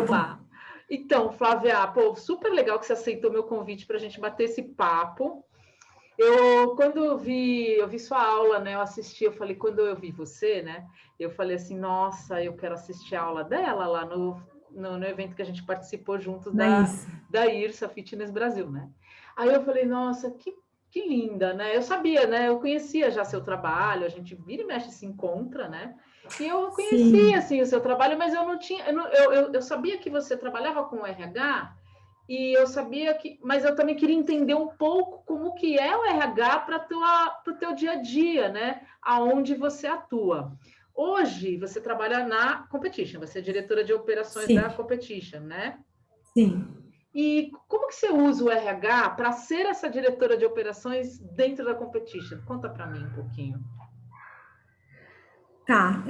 Olá. Então, Flávia, pô, super legal que você aceitou meu convite para a gente bater esse papo. Quando eu vi sua aula, né? Eu assisti, eu falei, quando eu vi você, né? Eu falei assim, nossa, eu quero assistir a aula dela lá no evento que a gente participou juntos Não é isso. da IRSA Fitness Brasil, né? Aí eu falei, nossa, que linda, né? Eu sabia, né? Eu conhecia já seu trabalho, a gente vira e mexe se encontra, né? E eu conhecia, Sim, assim, o seu trabalho, mas eu não tinha... Eu sabia que você trabalhava com o RH, e eu sabia que, mas eu também queria entender um pouco como que é o RH para o teu dia a dia, né? Aonde você atua. Hoje você trabalha na Competition, você é diretora de operações da sim, Competition, né? sim. E como que você usa o RH para ser essa diretora de operações dentro da Competition? Conta para mim um pouquinho. Tá.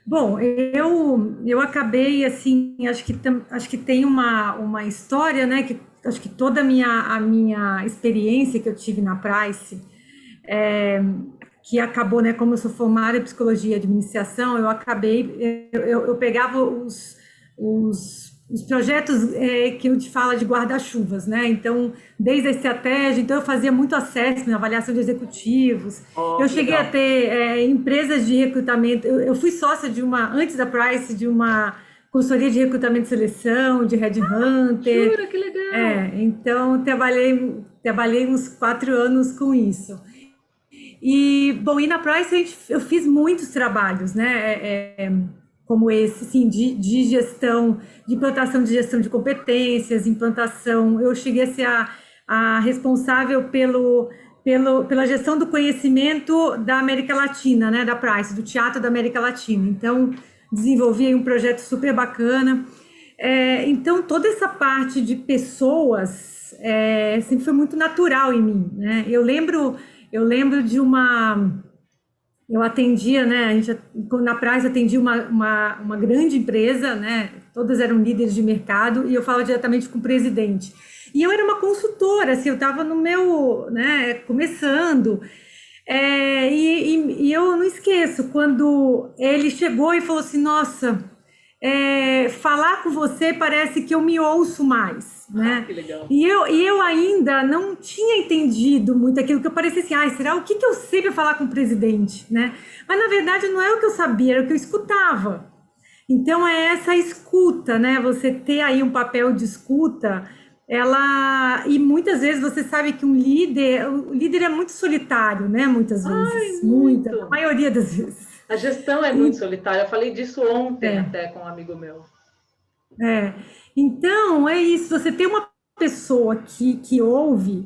Bom, eu acabei assim, acho que tem uma história, né? Que acho que toda a minha experiência que eu tive na Price, é, que acabou, né? Como eu sou formada em psicologia e administração, eu pegava os projetos que eu te falo de guarda-chuvas, né? Então, desde a estratégia, então eu fazia muito acesso na avaliação de executivos. Oh, Eu que cheguei a legal. ter empresas de recrutamento. Eu fui sócia antes da Price, de uma consultoria de recrutamento e seleção, de headhunter. Jura, que legal. Então trabalhei uns 4 anos com isso. E, bom, e na Price eu fiz muitos trabalhos, né? Como esse, assim, de gestão, de implantação de gestão de competências, implantação. Eu cheguei a ser a responsável pela gestão do conhecimento da América Latina, né? Da Price, do Teatro da América Latina. Então, desenvolvi aí um projeto super bacana. Então, toda essa parte de pessoas sempre foi muito natural em mim, né? Eu lembro de uma. Eu atendia, né? Na Price atendia uma grande empresa, né? Todas eram líderes de mercado e eu falava diretamente com o presidente. E eu era uma consultora, assim, eu estava no meu, né? Começando. E eu não esqueço quando ele chegou e falou assim: Nossa, falar com você parece que eu me ouço mais, Ah, né? que legal. E eu ainda não tinha entendido muito aquilo que eu parecia assim, será o que eu sei para falar com o presidente, né? Mas na verdade não é o que eu sabia, era o que eu escutava. Então é essa escuta, né? Você ter aí um papel de escuta, e muitas vezes você sabe que o líder é muito solitário, né? Muitas Ai, vezes, a muito. maioria das vezes. A gestão é muito E, solitária. Eu falei disso ontem é, até com um amigo meu. É, então, é isso. Você ter uma pessoa que ouve,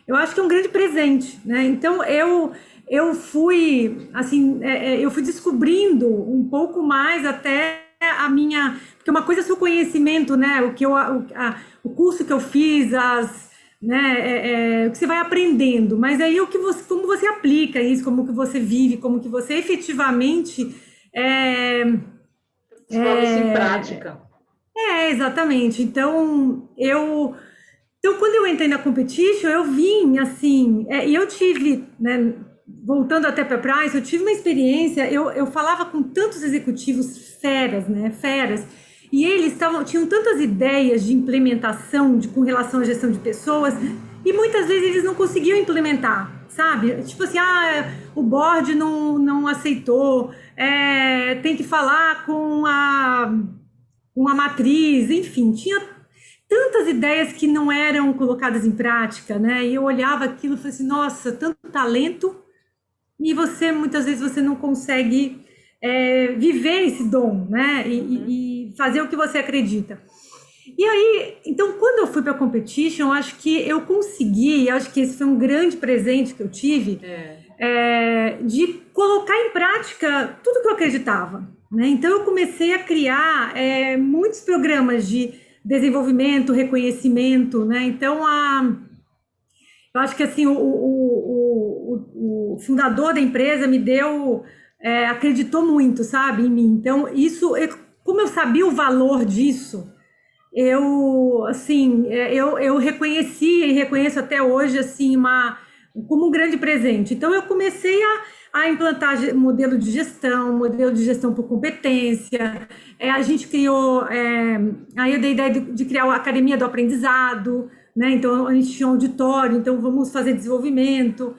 eu acho que é um grande presente, né? Então, eu fui, assim, eu fui descobrindo um pouco mais até a minha... Porque uma coisa é seu conhecimento, né? O curso que eu fiz, né? O que você vai aprendendo. Mas aí como você aplica isso, como que você vive, como que você efetivamente... é, Transforma isso em prática. Exatamente. Então, quando eu entrei na competition, eu vim assim, e eu tive, né, voltando até para a Price, eu tive uma experiência, eu falava com tantos executivos feras, né, feras, e eles tinham tantas ideias de implementação com relação à gestão de pessoas, e muitas vezes eles não conseguiam implementar, sabe? Tipo assim, o board não aceitou, tem que falar com uma matriz, enfim, tinha tantas ideias que não eram colocadas em prática, né? E eu olhava aquilo e falei assim, nossa, tanto talento e muitas vezes você não consegue viver esse dom, né? Uhum. E fazer o que você acredita. E aí, então, quando eu fui para a competition, acho que eu consegui, acho que esse foi um grande presente que eu tive, É. de colocar em prática tudo que eu acreditava, né? Então, eu comecei a criar muitos programas de desenvolvimento, reconhecimento, né? Então, eu acho que assim o fundador da empresa acreditou muito, sabe, em mim. Então, como eu sabia o valor disso, eu reconheci e reconheço até hoje assim como um grande presente. Então, eu comecei a implantar modelo de gestão por competência. A gente criou, aí eu dei a ideia de criar a Academia do Aprendizado, né? Então, a gente tinha um auditório, então vamos fazer desenvolvimento.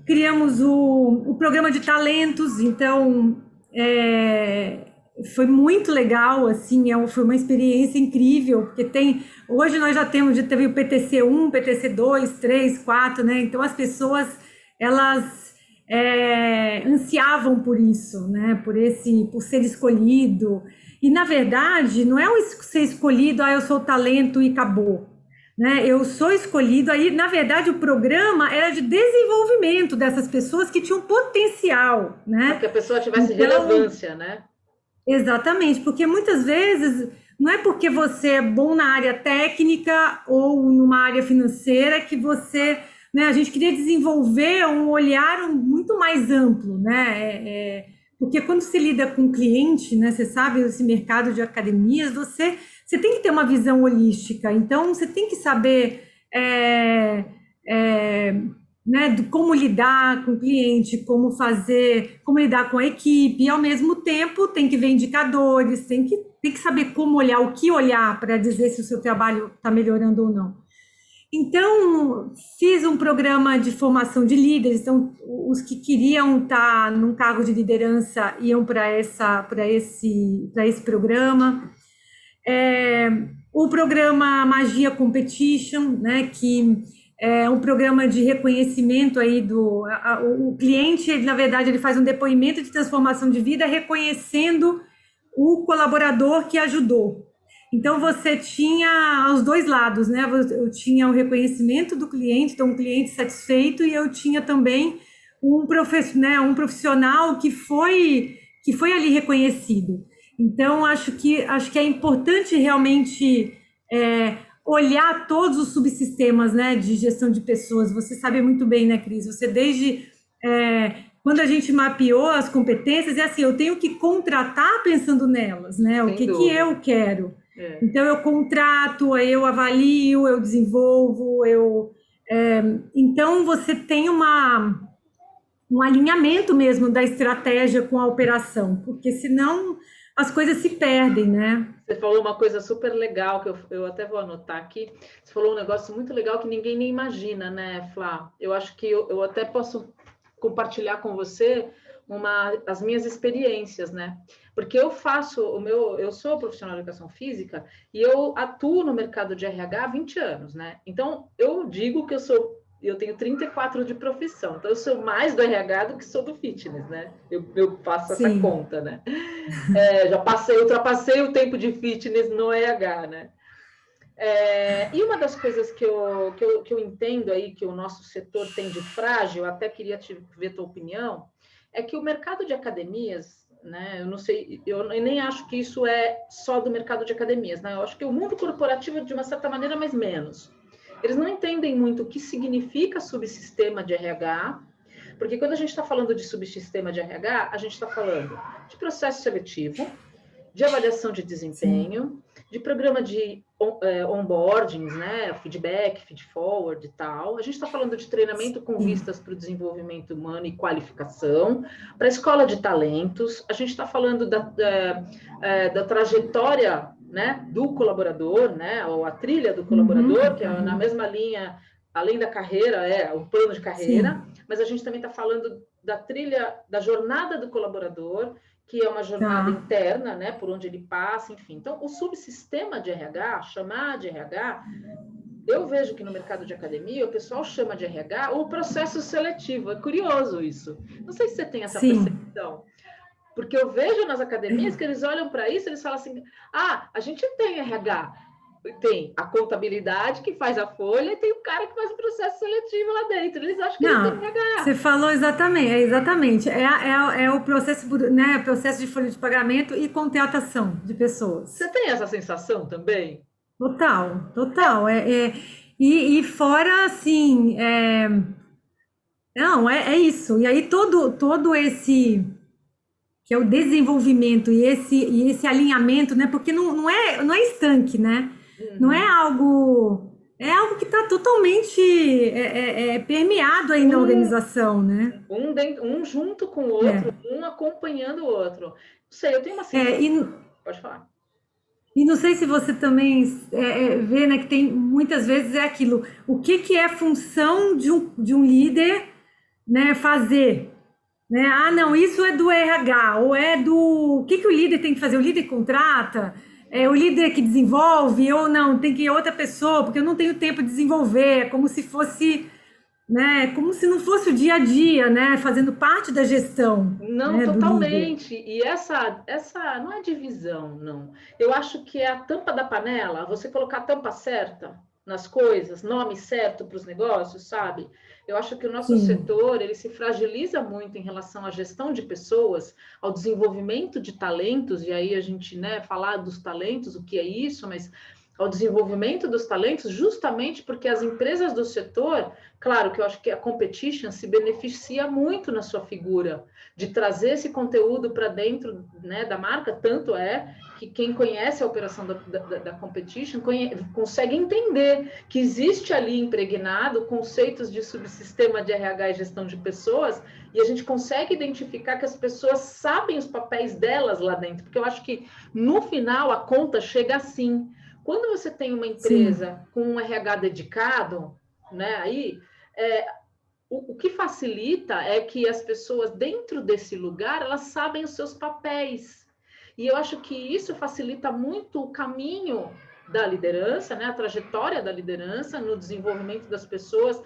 Criamos o programa de talentos, então foi muito legal, assim, foi uma experiência incrível, porque hoje nós já teve o PTC 1, PTC 2, 3, 4, né? Então as pessoas, elas ansiavam por isso, né? Por ser escolhido. E na verdade, não é ser escolhido, eu sou talento e acabou. Né? Eu sou escolhido, aí na verdade o programa era de desenvolvimento dessas pessoas que tinham potencial, né? Para que a pessoa tivesse relevância, né? Exatamente, porque muitas vezes não é porque você é bom na área técnica ou numa área financeira que você, né? A gente queria desenvolver um olhar muito mais amplo, né? Porque quando se lida com cliente, né? Você sabe, esse mercado de academias, você tem que ter uma visão holística, então você tem que saber né, de como lidar com o cliente, como lidar com a equipe, e ao mesmo tempo tem que ver indicadores, tem que saber como olhar, o que olhar para dizer se o seu trabalho está melhorando ou não. Então, fiz um programa de formação de líderes, então os que queriam estar num cargo de liderança iam para esse programa. O programa Magia Competition, né, que é um programa de reconhecimento aí o cliente, na verdade, ele faz um depoimento de transformação de vida reconhecendo o colaborador que ajudou. Então, você tinha os dois lados, né? Eu tinha o reconhecimento do cliente, então um cliente satisfeito, e eu tinha também um profissional que foi ali reconhecido. Então, acho que é importante realmente olhar todos os subsistemas, né, de gestão de pessoas. Você sabe muito bem, né, Cris? Você quando a gente mapeou as competências, assim, eu tenho que contratar pensando nelas, né? O que eu quero. Então, eu contrato, eu avalio, eu desenvolvo, então, você tem um alinhamento mesmo da estratégia com a operação, porque senão as coisas se perdem, né? Você falou uma coisa super legal, que eu até vou anotar aqui. Você falou um negócio muito legal que ninguém nem imagina, né, Flá? Eu acho que eu até posso compartilhar com você as minhas experiências, né? Porque eu sou profissional de educação física e eu atuo no mercado de RH há 20 anos, né? Então, eu digo que eu tenho 34 de profissão, então eu sou mais do RH do que sou do fitness, né? Eu faço essa Sim. conta, né? Ultrapassei o tempo de fitness no RH, né? E uma das coisas que eu entendo aí que o nosso setor tem de frágil, até queria ver tua opinião, é que o mercado de academias, né? Eu não sei, eu nem acho que isso é só do mercado de academias, né? Eu acho que o mundo corporativo de uma certa maneira, mas menos. Eles não entendem muito o que significa subsistema de RH, porque quando a gente está falando de subsistema de RH, a gente está falando de processo seletivo, de avaliação de desempenho, de programa de onboardings, né, feedback, feed-forward e tal. A gente está falando de treinamento com vistas para o desenvolvimento humano e qualificação, para a escola de talentos. A gente está falando da trajetória, né, do colaborador, né, ou a trilha do colaborador, que é na mesma linha, além da carreira, o plano de carreira, mas a gente também está falando da trilha, da jornada do colaborador, que é uma jornada interna, né, por onde ele passa, enfim. Então, o subsistema de RH, chamar de RH, eu vejo que no mercado de academia o pessoal chama de RH o processo seletivo. É curioso isso. Não sei se você tem essa percepção. Porque eu vejo nas academias que eles olham para isso e eles falam assim, a gente tem RH, tem a contabilidade que faz a folha e tem o cara que faz o processo seletivo lá dentro. Eles acham que eles têm RH. Você falou exatamente. É o processo, né, processo de folha de pagamento e contratação de pessoas. Você tem essa sensação também? Total. E fora, assim, não, é isso. E aí todo esse que é o desenvolvimento e esse alinhamento, né? Porque não é estanque, né? Não é algo é algo que está totalmente permeado aí na Um, organização, né? um junto com o outro, É. um acompanhando o outro. Não sei, eu tenho uma É, sensação. Pode falar. e não sei se você também vê, né, que tem muitas vezes é aquilo, o que que é função de um líder, né, fazer, né? Ah, não, isso é do RH, ou é do... O que que o líder tem que fazer? O líder contrata? É o líder que desenvolve? Ou não, tem que ir outra pessoa, porque eu não tenho tempo de desenvolver. É como se fosse, né, como se não fosse o dia a dia, né, fazendo parte da gestão, Não, né, do líder. totalmente. E essa não é divisão, não. Eu acho que é a tampa da panela, você colocar a tampa certa nas coisas, nome certo para os negócios, sabe? Eu acho que o nosso Sim. setor, ele se fragiliza muito em relação à gestão de pessoas, ao desenvolvimento de talentos, e aí a gente, né, falar dos talentos, o que é isso, mas ao desenvolvimento dos talentos, justamente porque as empresas do setor, claro que eu acho que a competition se beneficia muito na sua figura, de trazer esse conteúdo para dentro, né, da marca, tanto é que quem conhece a operação da competition consegue entender que existe ali impregnado conceitos de subsistema de RH e gestão de pessoas, e a gente consegue identificar que as pessoas sabem os papéis delas lá dentro, porque eu acho que no final a conta chega assim. Quando você tem uma Sim, empresa com um RH dedicado, né, aí o que facilita é que as pessoas dentro desse lugar, elas sabem os seus papéis. E eu acho que isso facilita muito o caminho da liderança, né? A trajetória da liderança no desenvolvimento das pessoas,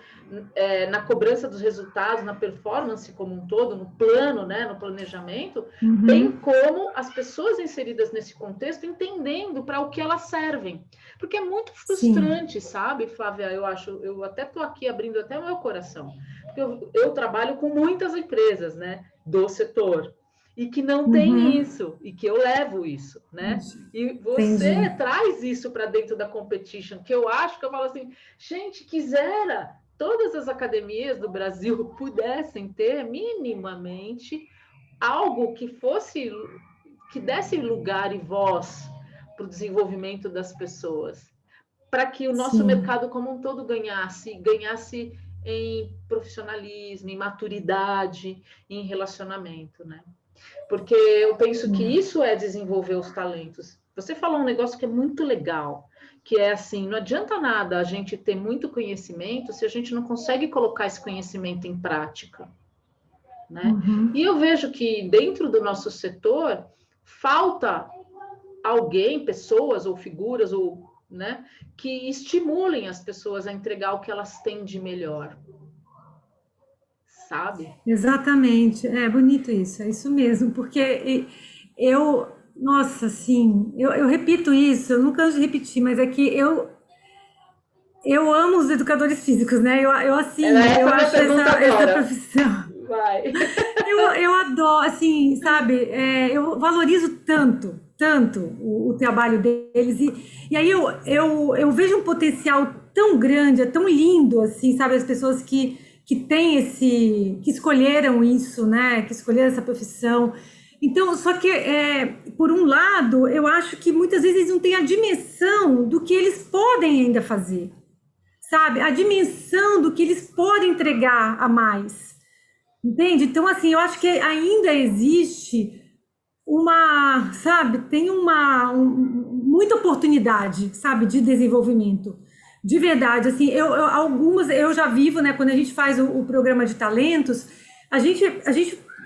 na cobrança dos resultados, na performance como um todo, no plano, né? No planejamento, bem uhum, como as pessoas inseridas nesse contexto entendendo para o que elas servem. Porque é muito sim, frustrante, sabe, Flávia? Eu acho, eu até estou aqui abrindo até o meu coração, porque eu trabalho com muitas empresas, né, do setor, e que não tem uhum, isso, e que eu levo isso, né? E você entendi. traz isso para dentro da competition, que eu acho que eu falo assim, gente, quisera todas as academias do Brasil pudessem ter minimamente algo que fosse, que desse lugar e voz para o desenvolvimento das pessoas, para que o nosso Sim, mercado como um todo ganhasse em profissionalismo, em maturidade, em relacionamento, né? Porque eu penso que é, isso é desenvolver os talentos. Você falou um negócio que é muito legal, que é assim, não adianta nada a gente ter muito conhecimento se a gente não consegue colocar esse conhecimento em prática, né? E uhum. eu vejo que dentro do nosso setor falta alguém, pessoas ou figuras ou, né, que estimulem as pessoas a entregar o que elas têm de melhor, sabe? Exatamente, é bonito isso, é isso mesmo, porque eu, nossa, assim, eu repito isso, eu nunca canso de repetir, mas é que eu amo os educadores físicos, né? Era Assim, essa eu a minha acho pergunta essa agora. profissão, Vai. eu adoro, assim, sabe? Eu valorizo tanto o trabalho deles, e aí eu vejo um potencial tão grande, é tão lindo, assim, sabe? As pessoas que têm que escolheram isso, né? Que escolheram essa profissão. Então, só que, por um lado, eu acho que muitas vezes eles não têm a dimensão do que eles podem ainda fazer, sabe? A dimensão do que eles podem entregar a mais. Entende? Então, assim, eu acho que ainda existe sabe, tem muita oportunidade, sabe, de desenvolvimento. De verdade, assim, algumas eu já vivo, né, quando a gente faz o programa de talentos, a gente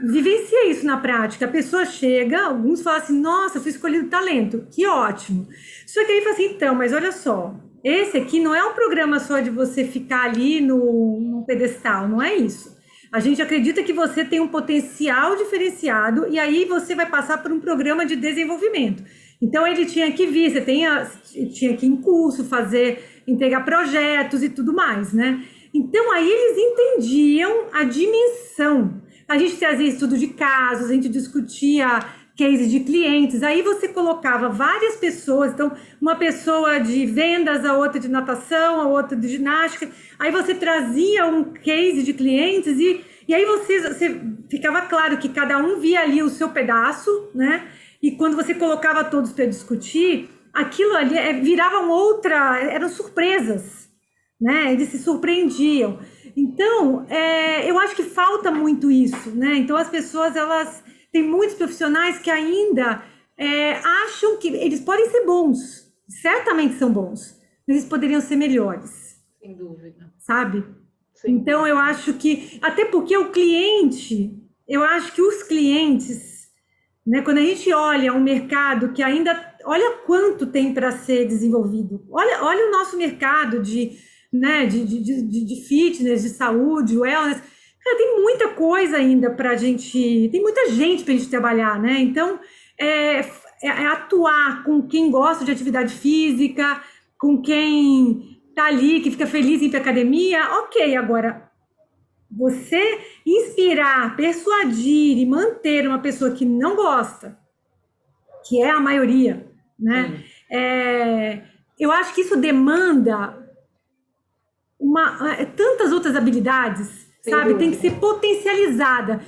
vivencia isso na prática. A pessoa chega, alguns falam assim, nossa, fui escolhido talento, que ótimo. Só que aí fala assim, então, mas olha só, esse aqui não é um programa só de você ficar ali no pedestal, não é isso. A gente acredita que você tem um potencial diferenciado e aí você vai passar por um programa de desenvolvimento. Então ele tinha que vir, tinha que ir em curso, entregar projetos e tudo mais, né? Então aí eles entendiam a dimensão. A gente trazia estudo de casos, a gente discutia cases de clientes, aí você colocava várias pessoas, então uma pessoa de vendas, a outra de natação, a outra de ginástica, aí você trazia um case de clientes e aí você ficava claro que cada um via ali o seu pedaço, né? E quando você colocava todos para discutir, aquilo ali eram surpresas, né? Eles se surpreendiam. Então, eu acho que falta muito isso, né? Então, as pessoas, elas... Tem muitos profissionais que ainda acham que eles podem ser bons, certamente são bons, mas eles poderiam ser melhores. Sem dúvida. Sabe? Sem então, dúvida. eu acho que... Até porque o cliente... Eu acho que os clientes... Né, quando a gente olha um mercado que ainda... Olha quanto tem para ser desenvolvido. Olha o nosso mercado né, de fitness, de saúde, wellness. Cara, tem muita coisa ainda para a gente... Tem muita gente para a gente trabalhar, né? Então, atuar com quem gosta de atividade física, com quem tá ali, que fica feliz em ir para academia, ok. Agora, você inspirar, persuadir e manter uma pessoa que não gosta, que é a maioria, né? Eu acho que isso demanda tantas outras habilidades, sabe? Tem que ser potencializada.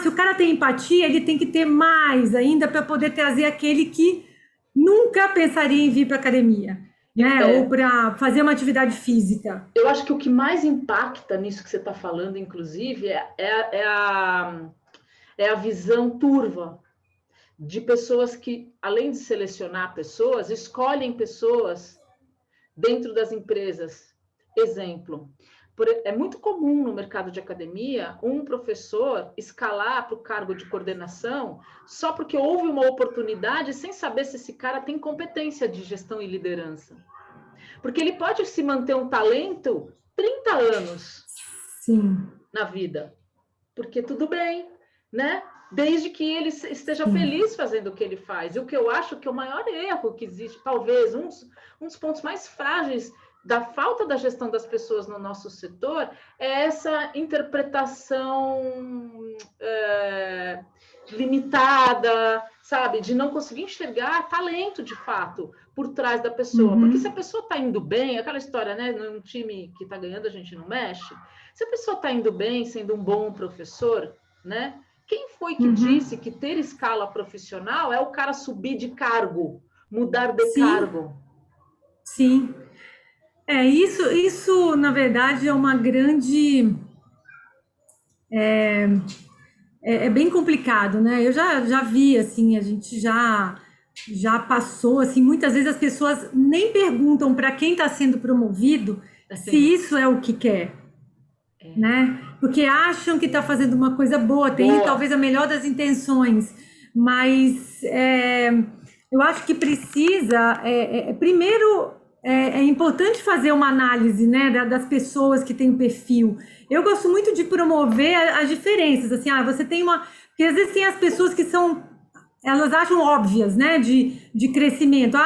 Se o cara tem empatia, ele tem que ter mais ainda para poder trazer aquele que nunca pensaria em vir para academia, né? Ou para fazer uma atividade física. Eu acho que o que mais impacta nisso que você está falando, inclusive, é a visão turva de pessoas que, além de selecionar pessoas, escolhem pessoas dentro das empresas. Exemplo, é muito comum no mercado de academia um professor escalar para o cargo de coordenação só porque houve uma oportunidade sem saber se esse cara tem competência de gestão e liderança. Porque ele pode se manter um talento 30 anos Sim. na vida. Porque tudo bem, né? Desde que ele esteja feliz fazendo o que ele faz. E o que eu acho que é o maior erro que existe, talvez um dos pontos mais frágeis da falta da gestão das pessoas no nosso setor, é essa interpretação limitada, sabe? De não conseguir enxergar talento, de fato, por trás da pessoa. Porque se a pessoa está indo bem, aquela história, né? Num time que está ganhando, a gente não mexe. Se a pessoa está indo bem, sendo um bom professor, né? Quem foi que disse que ter escala profissional é o cara subir de cargo, mudar de cargo? Sim. Isso, na verdade, é uma grande... É bem complicado, né? Eu já vi, assim, a gente já passou, assim, muitas vezes as pessoas nem perguntam para quem está sendo promovido se isso é o que quer, né? Porque acham que está fazendo uma coisa boa, tem talvez a melhor das intenções, mas eu acho que precisa, primeiro... É importante fazer uma análise, né, das pessoas que têm o perfil. Eu gosto muito de promover as diferenças, assim, você tem uma... Porque às vezes tem as pessoas que são... Elas acham óbvias, né, de crescimento.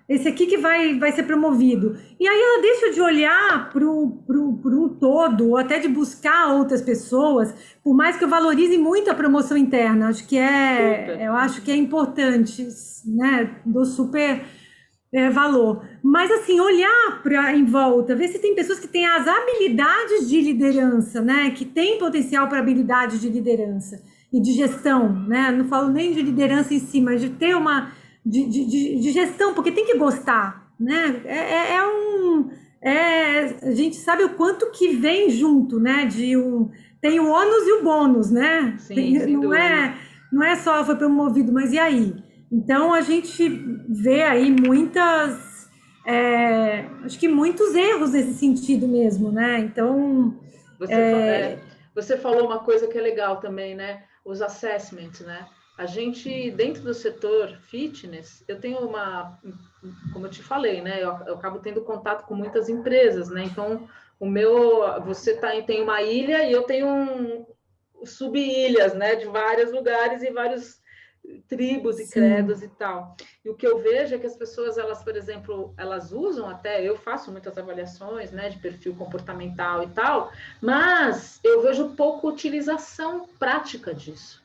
Esse aqui que vai ser promovido. E aí ela deixa de olhar para o todo, ou até de buscar outras pessoas, por mais que eu valorize muito a promoção interna. Eu acho que é importante, né, dou super... valor, mas assim, olhar em volta, ver se tem pessoas que têm as habilidades de liderança, né, que têm potencial para habilidade de liderança e de gestão, né, não falo nem de liderança em si, mas de ter de gestão, porque tem que gostar, né, a gente sabe o quanto que vem junto, né, tem o ônus e o bônus, né. Sim, não é só foi promovido, mas e aí? Então, a gente vê aí acho que muitos erros nesse sentido mesmo, né? Então... Você falou uma coisa que é legal também, né? Os assessments, né? A gente, dentro do setor fitness, eu tenho como eu te falei, né? Eu acabo tendo contato com muitas empresas, né? Então, você tem uma ilha e eu tenho sub-ilhas, né? De vários lugares e vários tribos e credos e tal. E o que eu vejo é que as pessoas, elas, por exemplo, elas usam até, eu faço muitas avaliações, né, de perfil comportamental e tal, mas eu vejo pouca utilização prática disso,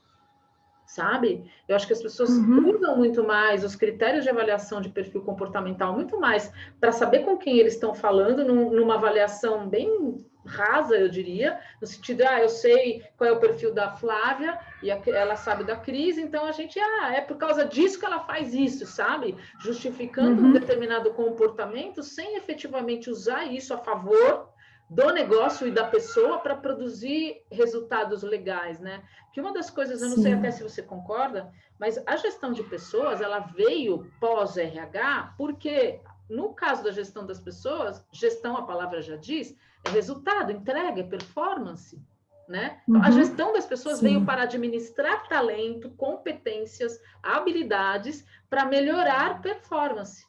sabe? Eu acho que as pessoas usam muito mais os critérios de avaliação de perfil comportamental, muito mais para saber com quem eles estão falando, numa avaliação bem rasa, eu diria, no sentido de, eu sei qual é o perfil da Flávia, e ela sabe da Cris, então a gente, é por causa disso que ela faz isso, sabe? Justificando um determinado comportamento sem efetivamente usar isso a favor do negócio e da pessoa para produzir resultados legais, né? Que uma das coisas, eu não sei até se você concorda, mas a gestão de pessoas, ela veio pós-RH, porque no caso da gestão das pessoas, gestão, a palavra já diz, é resultado, entrega, é performance, né? Então, a gestão das pessoas veio para administrar talento, competências, habilidades para melhorar performance.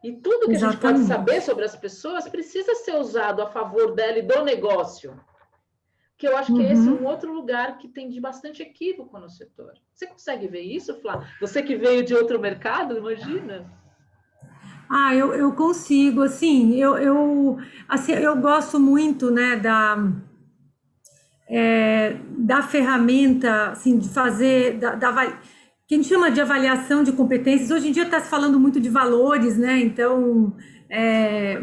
E tudo que a gente pode saber sobre as pessoas precisa ser usado a favor dela e do negócio. Que eu acho que esse é um outro lugar que tem de bastante equívoco no setor. Você consegue ver isso, Flá? Você que veio de outro mercado, imagina? Eu consigo, assim, eu gosto muito, né, da ferramenta, assim, de fazer, que a gente chama de avaliação de competências. Hoje em dia está se falando muito de valores, né? Então,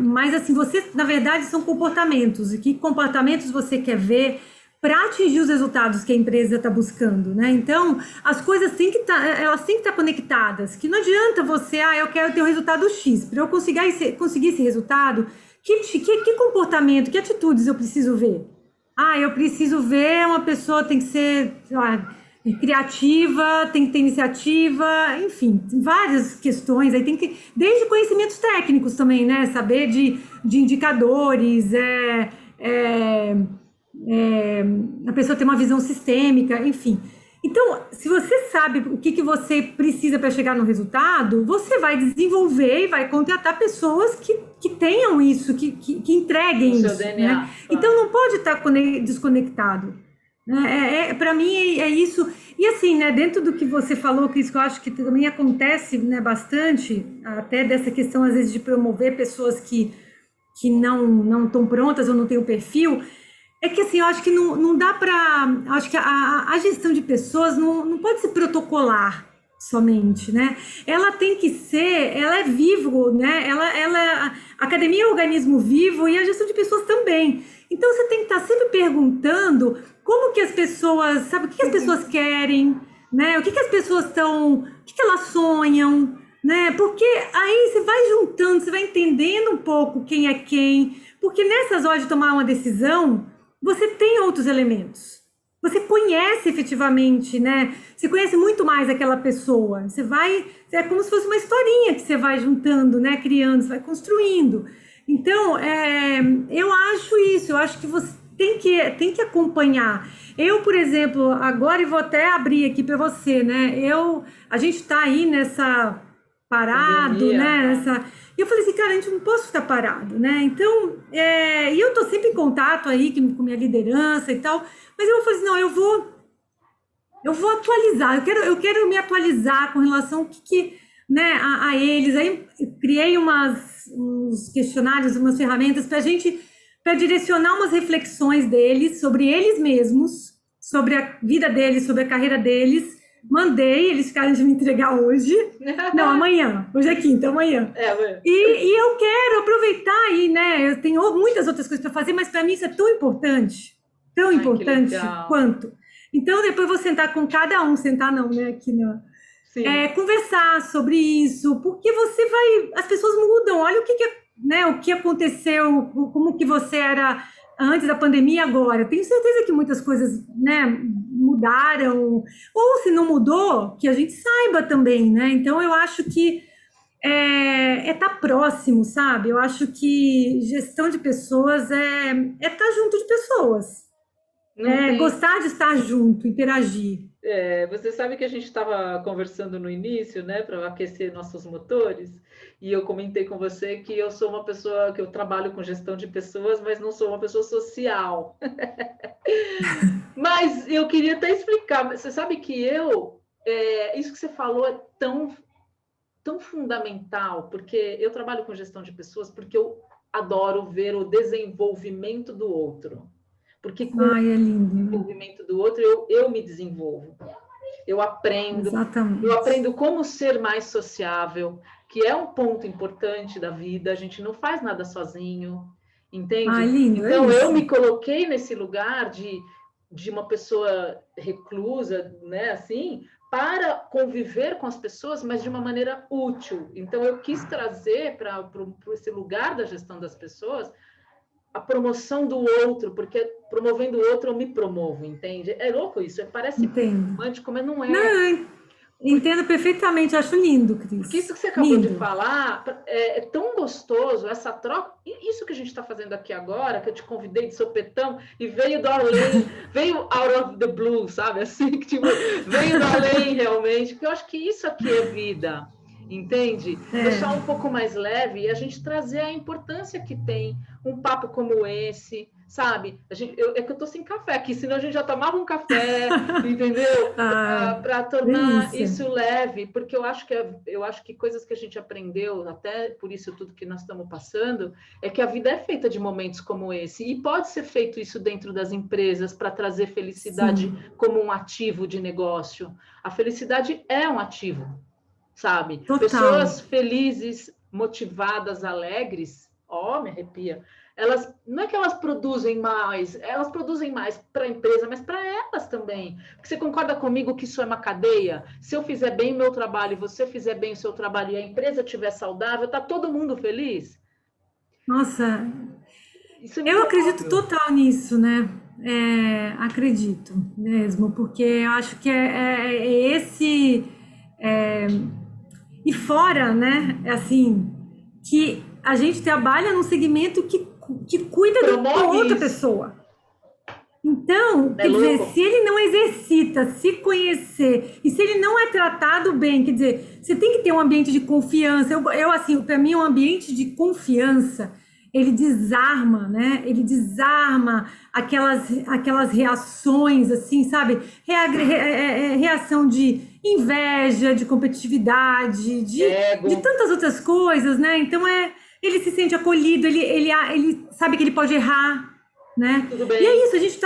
mas assim, na verdade, são comportamentos. E que comportamentos você quer ver para atingir os resultados que a empresa está buscando, né? Então, as coisas elas têm que estar conectadas. Que não adianta você, eu quero ter o resultado X. Para eu conseguir esse resultado, que comportamento, que atitudes eu preciso ver? Eu preciso ver uma pessoa tem que ser, sei lá, criativa, tem que ter iniciativa, enfim, várias questões. Aí tem que, desde conhecimentos técnicos também, né? Saber de indicadores, a pessoa tem uma visão sistêmica, enfim. Então, se você sabe o que você precisa para chegar no resultado, você vai desenvolver e vai contratar pessoas que tenham isso, que entreguem isso. Seu DNA, né? Então, não pode estar desconectado. Para mim, é isso. E assim, né, dentro do que você falou, Cris, que eu acho que também acontece, né, bastante, até dessa questão, às vezes, de promover pessoas que não estão prontas ou não têm o perfil. É que assim, eu acho que não dá para... Acho que a gestão de pessoas não pode ser protocolar somente, né? Ela tem que ser... Ela é vivo, né? A academia é um organismo vivo e a gestão de pessoas também. Então, você tem que estar sempre perguntando como que as pessoas... Sabe, o que as pessoas querem, né? O que as pessoas estão... O que elas sonham, né? Porque aí você vai juntando, você vai entendendo um pouco quem é quem. Porque nessas horas de tomar uma decisão... Você tem outros elementos. Você conhece efetivamente, né? Você conhece muito mais aquela pessoa. É como se fosse uma historinha que você vai juntando, né? Criando, você vai construindo. Então, eu acho isso. Eu acho que você tem que acompanhar. Eu, por exemplo, agora eu vou até abrir aqui para você, né? A gente está aí nessa parado, né? E eu falei assim, cara, a gente não pode ficar parado, né? Então, e eu tô sempre em contato aí com minha liderança e tal, mas eu falei assim, não, eu vou atualizar, eu quero me atualizar com relação ao né, a eles. Aí eu criei uns questionários, umas ferramentas para direcionar umas reflexões deles sobre eles mesmos, sobre a vida deles, sobre a carreira deles. Mandei, eles ficaram de me entregar hoje. Não, amanhã. Hoje é quinta, amanhã. Amanhã. E eu quero aproveitar aí, né? Eu tenho muitas outras coisas para fazer, mas para mim isso é tão importante quanto. Então, depois eu vou sentar com cada um, sentar não, né? Aqui conversar sobre isso, porque as pessoas mudam. Olha o que aconteceu, como que você era antes da pandemia e agora. Tenho certeza que muitas coisas, né, mudaram, ou se não mudou, que a gente saiba também, né? Então, eu acho que tá próximo, sabe? Eu acho que gestão de pessoas é estar junto de pessoas. Gostar de estar junto, interagir. Você sabe que a gente estava conversando no início, né, para aquecer nossos motores, e eu comentei com você que eu sou uma pessoa que eu trabalho com gestão de pessoas, mas não sou uma pessoa social. Mas eu queria até explicar. Você sabe que isso que você falou é tão fundamental, porque eu trabalho com gestão de pessoas porque eu adoro ver o desenvolvimento do outro. Porque com o desenvolvimento do outro, eu me desenvolvo. Eu aprendo. Exatamente. Eu aprendo como ser mais sociável, que é um ponto importante da vida. A gente não faz nada sozinho. entende? Lindo, Então, é eu isso. me coloquei nesse lugar de uma pessoa reclusa, né, assim, para conviver com as pessoas, mas de uma maneira útil. Então, eu quis trazer para esse lugar da gestão das pessoas a promoção do outro, porque promovendo o outro eu me promovo, entende? É louco isso, parece Entendo. romântico, mas não Não, é. eu entendo perfeitamente, acho lindo, Porque isso Cris. que você acabou de Lindo. falar é tão gostoso, essa troca, isso que a gente está fazendo aqui agora, que eu te convidei de sopetão e veio do além, veio out of the blue, sabe? Assim, que tipo, veio do além realmente, porque eu acho que isso aqui é vida, entende? Deixar um pouco mais leve e a gente trazer a importância que tem um papo como esse, sabe? É que eu tô sem café aqui, senão a gente já tomava um café, entendeu? Para tornar Delícia. isso leve, porque eu acho que coisas que a gente aprendeu, até por isso tudo que nós estamos passando, é que a vida é feita de momentos como esse, e pode ser feito isso dentro das empresas para trazer felicidade Sim, como um ativo de negócio. A felicidade é um ativo, sabe? total. Pessoas felizes, motivadas, alegres, me arrepia. Elas não é que elas produzem mais para a empresa, mas para elas também. Porque você concorda comigo que isso é uma cadeia? Se eu fizer bem o meu trabalho e você fizer bem o seu trabalho e a empresa estiver saudável, tá todo mundo feliz? Nossa, Isso é eu muito acredito óbvio. total nisso, né? Acredito mesmo, porque eu acho que é esse. é, e fora, né? Assim, que a gente trabalha num segmento que cuida de Promove outra isso. pessoa. Então, Não é quer dizer, louco? se ele não exercita, se conhecer, e se ele não é tratado bem, quer dizer, você tem que ter um ambiente de confiança. Eu assim, para mim, um ambiente de confiança, ele desarma, né? Ele desarma aquelas reações, assim, sabe? Reação de inveja, de competitividade, de Ego. tantas outras coisas, né? Então, ele se sente acolhido, ele sabe que ele pode errar, né? Tudo E é bem. isso, a gente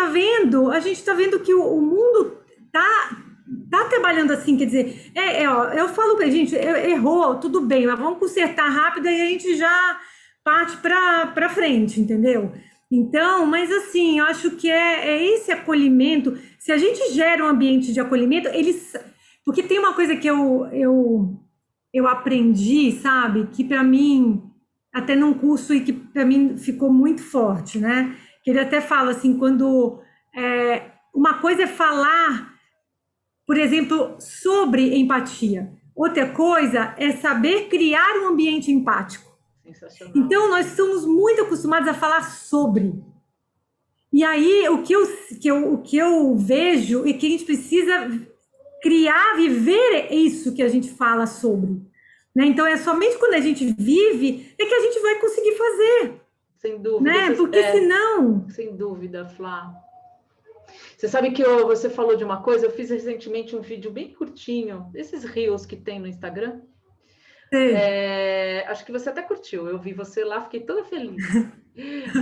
tá vendo que o mundo tá trabalhando assim, quer dizer, ó, eu falo pra gente, errou, tudo bem, mas vamos consertar rápido e a gente já parte para frente, entendeu? Então, mas assim, eu acho que é esse acolhimento, se a gente gera um ambiente de acolhimento, eles, porque tem uma coisa que eu aprendi, sabe, que para mim, até num curso e que para mim ficou muito forte, né? Que ele até fala assim, quando uma coisa é falar, por exemplo, sobre empatia. Outra coisa é saber criar um ambiente empático. Sensacional. Então, nós somos muito acostumados a falar sobre. E aí, o que eu vejo é que a gente precisa criar, viver isso que a gente fala sobre. Né? Então, é somente quando a gente vive é que a gente vai conseguir fazer. Sem dúvida. Né? Porque senão. Sem dúvida, Flá. Você sabe que você falou de uma coisa, eu fiz recentemente um vídeo bem curtinho, esses reels que tem no Instagram. Acho que você até curtiu, eu vi você lá, fiquei toda feliz.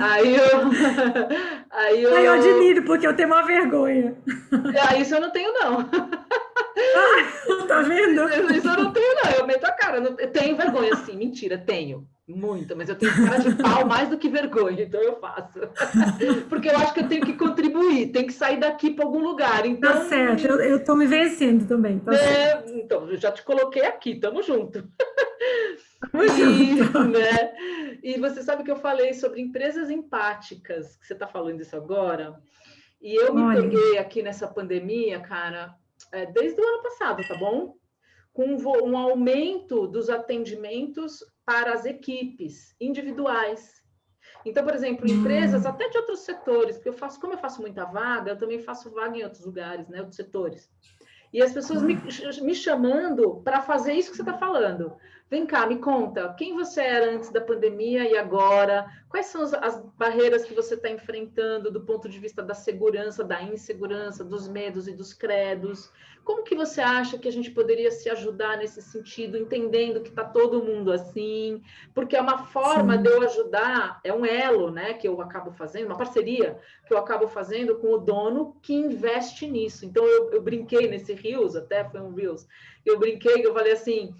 Aí Eu eu. admiro, porque eu tenho uma vergonha. Isso eu não tenho, não. Tá vendo? Isso eu não tenho, não. Eu meto a cara. Eu tenho vergonha, sim. Mentira, tenho. Muita, mas eu tenho cara de pau mais do que vergonha, então eu faço. Porque eu acho que eu tenho que contribuir, tem que sair daqui para algum lugar. Tá Então, certo, eu tô me vencendo também, tá certo. então, eu já te coloquei aqui, tamo junto. Tamo junto. E você sabe que eu falei sobre empresas empáticas, que você está falando isso agora, e eu me Olha, peguei aqui nessa pandemia, cara, desde o ano passado, tá bom? Com um aumento dos atendimentos para as equipes individuais. Então, por exemplo, empresas até de outros setores, porque como eu faço muita vaga, eu também faço vaga em outros lugares, né, outros setores. E as pessoas me chamando para fazer isso que você está falando. Vem cá, me conta, quem você era antes da pandemia e agora? Quais são as barreiras que você está enfrentando do ponto de vista da segurança, da insegurança, dos medos e dos credos? Como que você acha que a gente poderia se ajudar nesse sentido, entendendo que está todo mundo assim? Porque é uma forma sim. de eu ajudar, é um elo, né, que eu acabo fazendo, uma parceria que eu acabo fazendo com o dono que investe nisso. Então, eu brinquei nesse Reels, até foi um Reels, eu brinquei, eu falei assim,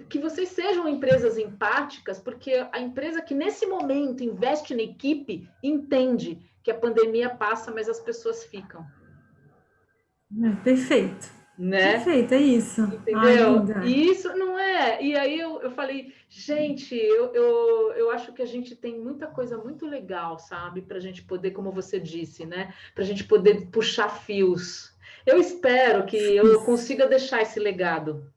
que vocês sejam empresas empáticas, porque a empresa que nesse momento investe na equipe entende que a pandemia passa, mas as pessoas ficam. Perfeito. Né? Perfeito, é isso. Entendeu? E isso não é. E aí eu falei, gente, eu acho que a gente tem muita coisa muito legal, sabe? Para a gente poder, como você disse, né? Para a gente poder puxar fios. Eu espero que eu consiga deixar esse legado.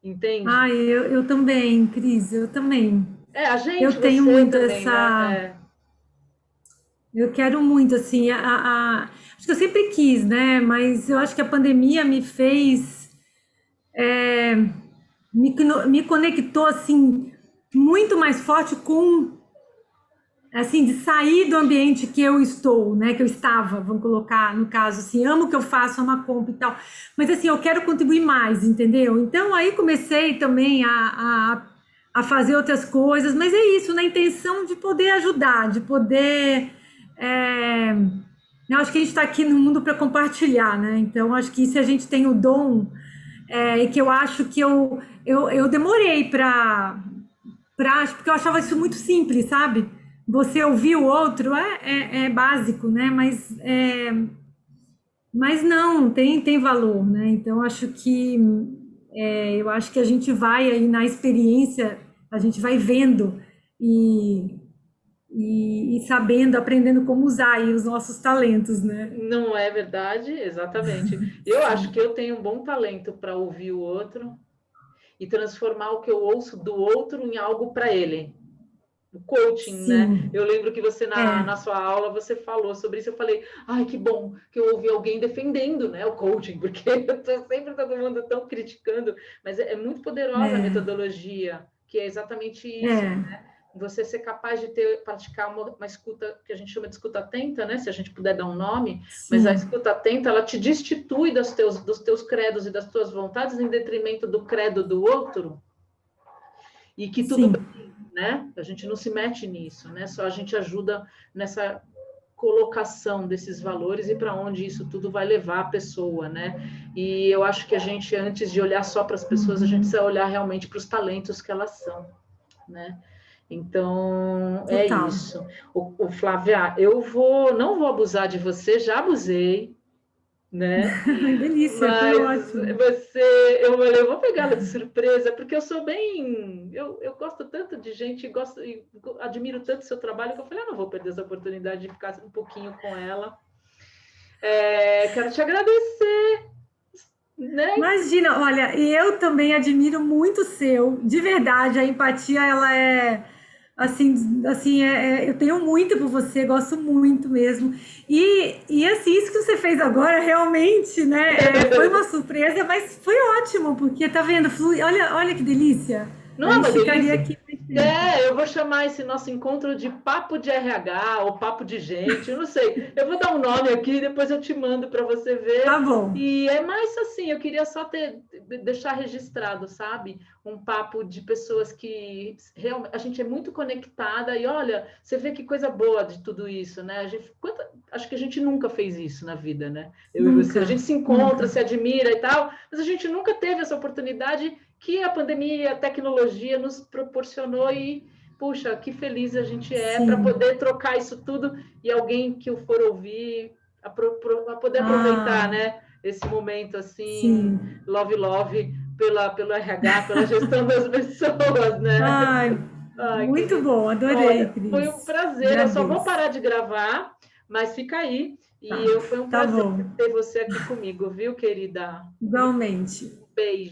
Entende? Eu também, Cris, eu também. A gente, eu tenho você muito também, essa. né? Eu quero muito, assim, acho que eu sempre quis, né? Mas eu acho que a pandemia me fez, me conectou, assim, muito mais forte com, assim, de sair do ambiente que eu estou, né? Que eu estava, vamos colocar, no caso, assim, amo o que eu faço, amo a Comp e tal. Mas, assim, eu quero contribuir mais, entendeu? Então, aí comecei também a fazer outras coisas, mas é isso, na intenção de poder ajudar, de poder... eu acho que a gente está aqui no mundo para compartilhar, né? Então, acho que se a gente tem o dom, e que eu acho que eu demorei porque eu achava isso muito simples, sabe? Você ouvir o outro é básico, né? Mas não, tem valor, né? Então, eu acho que a gente vai aí na experiência, a gente vai vendo e sabendo, aprendendo como usar aí os nossos talentos, né? Não é verdade? Exatamente. Eu acho que eu tenho um bom talento para ouvir o outro e transformar o que eu ouço do outro em algo para ele. O coaching, Sim. né? Eu lembro que você, na sua aula, você falou sobre isso. Eu falei, ai, que bom que eu ouvi alguém defendendo, né, o coaching, porque eu tô sempre todo mundo tão criticando, mas é muito poderosa a metodologia, que é exatamente isso, né? Você ser capaz de praticar uma escuta que a gente chama de escuta atenta, né? Se a gente puder dar um nome, mas a escuta atenta, ela te destitui dos teus credos e das tuas vontades em detrimento do credo do outro, e que tudo bem, né? A gente não se mete nisso, né? Só a gente ajuda nessa colocação desses valores e para onde isso tudo vai levar a pessoa, né? E eu acho que a gente, antes de olhar só para as pessoas, a gente precisa olhar realmente para os talentos que elas são, né? Então, é isso. O Flávia, não vou abusar de você, já abusei, né? Delícia, mas foi ótimo. Eu vou pegá-la de surpresa, porque eu sou bem... Eu gosto tanto de gente, admiro tanto o seu trabalho, que eu falei, não vou perder essa oportunidade de ficar um pouquinho com ela. Quero te agradecer. Né? Imagina, olha, eu também admiro muito o seu, de verdade, a empatia, ela assim, eu tenho muito por você, gosto muito mesmo, e assim, isso que você fez agora, realmente, né, foi uma surpresa, mas foi ótimo, porque, tá vendo, olha que delícia, não, a gente ficaria aqui. Eu vou chamar esse nosso encontro de papo de RH ou papo de gente, eu não sei. Eu vou dar um nome aqui, depois eu te mando para você ver. Tá bom. E é mais assim, eu queria só deixar registrado, sabe? Um papo de pessoas que realmente a gente é muito conectada e olha, você vê que coisa boa de tudo isso, né? Acho que a gente nunca fez isso na vida, né? Eu e você, a gente se encontra, se admira e tal, mas a gente nunca teve essa oportunidade que a pandemia e a tecnologia nos proporcionou e, puxa, que feliz a gente é para poder trocar isso tudo e alguém que o for ouvir, a poder aproveitar, né, esse momento assim, love, pelo RH, pela gestão das pessoas, né? Muito bom, adorei, Olha, Cris. foi um prazer, eu só vou parar de gravar, mas fica aí. E foi um prazer ter você aqui comigo, viu, querida? Igualmente. Beijo.